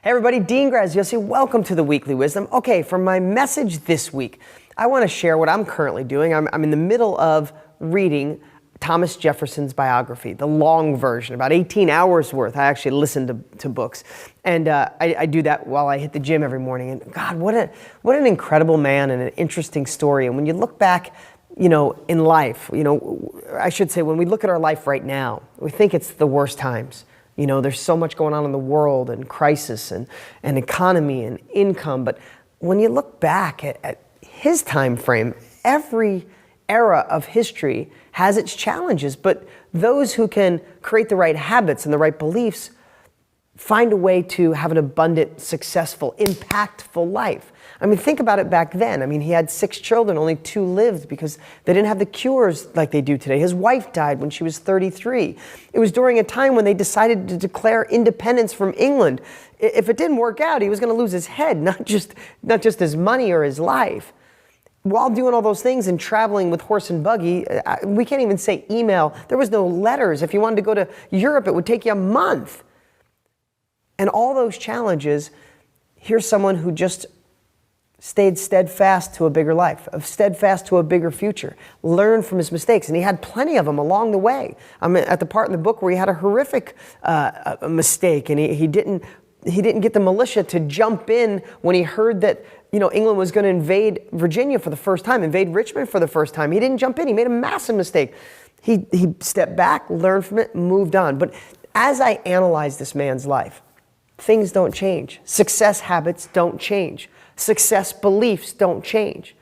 Hey everybody, Dean Graziosi. Welcome to the Weekly Wisdom. Okay, for my message this week, I want to share what I'm currently doing. I'm in the middle of reading Thomas Jefferson's biography, the long version, about 18 hours worth. I actually listen to books. And I do that while I hit the gym every morning. And God, what an incredible man and an interesting story. And when you look back, in life, I should say, when we look at our life right now, we think it's the worst times. There's so much going on in the world and crisis and economy and income. But when you look back at his time frame, every era of history has its challenges. But those who can create the right habits and the right beliefs find a way to have an abundant, successful, impactful life. Think about it back then. He had 6 children, only 2 lived because they didn't have the cures like they do today. His wife died when she was 33. It was during a time when they decided to declare independence from England. If it didn't work out, he was going to lose his head, not just his money or his life. While doing all those things and traveling with horse and buggy, we can't even say email. There was no letters. If you wanted to go to Europe, it would take you a month. And all those challenges, here's someone who just stayed steadfast to a bigger life, steadfast to a bigger future, learned from his mistakes. And he had plenty of them along the way. At the part in the book where he had a horrific mistake and he didn't get the militia to jump in when he heard that England was going to invade Virginia for the first time, invade Richmond for the first time. He didn't jump in. He made a massive mistake. He stepped back, learned from it, moved on. But as I analyze this man's life, things don't change. Success habits don't change. Success beliefs don't change.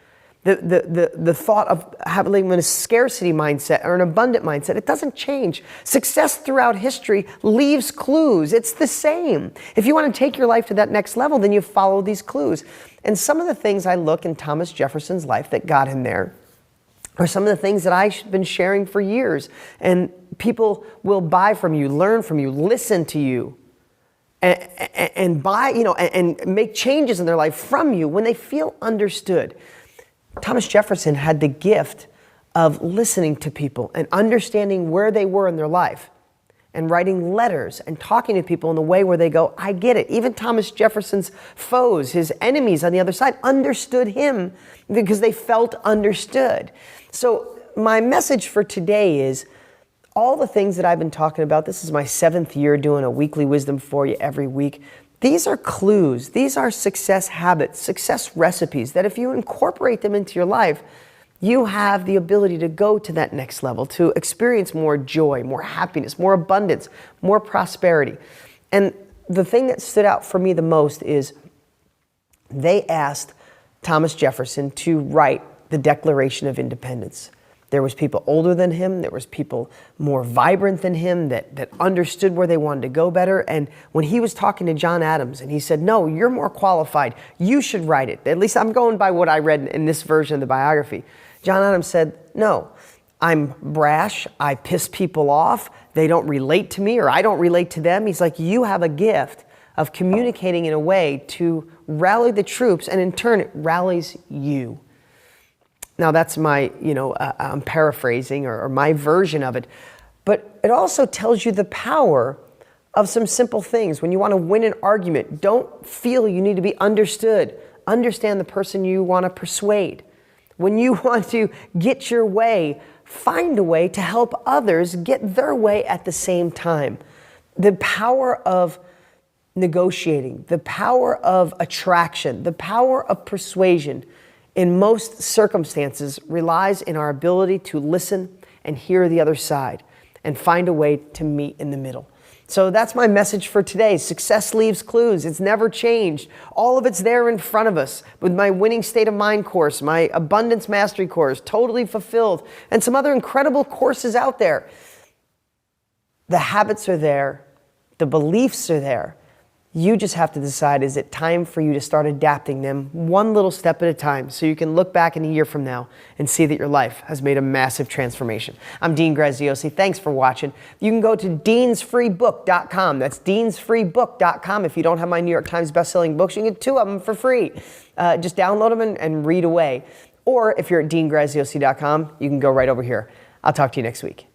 The thought of having a scarcity mindset or an abundant mindset, it doesn't change. Success throughout history leaves clues. It's the same. If you want to take your life to that next level, then you follow these clues. And some of the things I look in Thomas Jefferson's life that got him there are some of the things that I've been sharing for years. And people will buy from you, learn from you, listen to you, and buy, and make changes in their life from you when they feel understood. Thomas Jefferson had the gift of listening to people and understanding where they were in their life and writing letters and talking to people in the way where they go, I get it. Even Thomas Jefferson's foes, his enemies on the other side, understood him because they felt understood. So my message for today is, all the things that I've been talking about, this is my 7th year doing a weekly wisdom for you every week. These are clues. These are success habits, success recipes that if you incorporate them into your life, you have the ability to go to that next level, to experience more joy, more happiness, more abundance, more prosperity. And the thing that stood out for me the most is they asked Thomas Jefferson to write the Declaration of Independence. There was people older than him. There was people more vibrant than him that understood where they wanted to go better. And when he was talking to John Adams and he said, no, you're more qualified. You should write it. At least I'm going by what I read in this version of the biography. John Adams said, no, I'm brash. I piss people off. They don't relate to me or I don't relate to them. He's like, you have a gift of communicating in a way to rally the troops, and in turn it rallies you. Now that's my, I'm paraphrasing or my version of it, but it also tells you the power of some simple things. When you want to win an argument, don't feel you need to be understood. Understand the person you want to persuade. When you want to get your way, find a way to help others get their way at the same time. The power of negotiating, the power of attraction, the power of persuasion in most circumstances relies in our ability to listen and hear the other side and find a way to meet in the middle. So that's my message for today. Success leaves clues. It's never changed. All of it's there in front of us with my Winning State of Mind course, my Abundance Mastery course, Totally Fulfilled, and some other incredible courses out there. The habits are there. The beliefs are there. You just have to decide, is it time for you to start adapting them one little step at a time so you can look back in a year from now and see that your life has made a massive transformation. I'm Dean Graziosi. Thanks for watching. You can go to deansfreebook.com. That's deansfreebook.com. If you don't have my New York Times bestselling books, you can get 2 of them for free. Just download them and read away. Or if you're at deangraziosi.com, you can go right over here. I'll talk to you next week.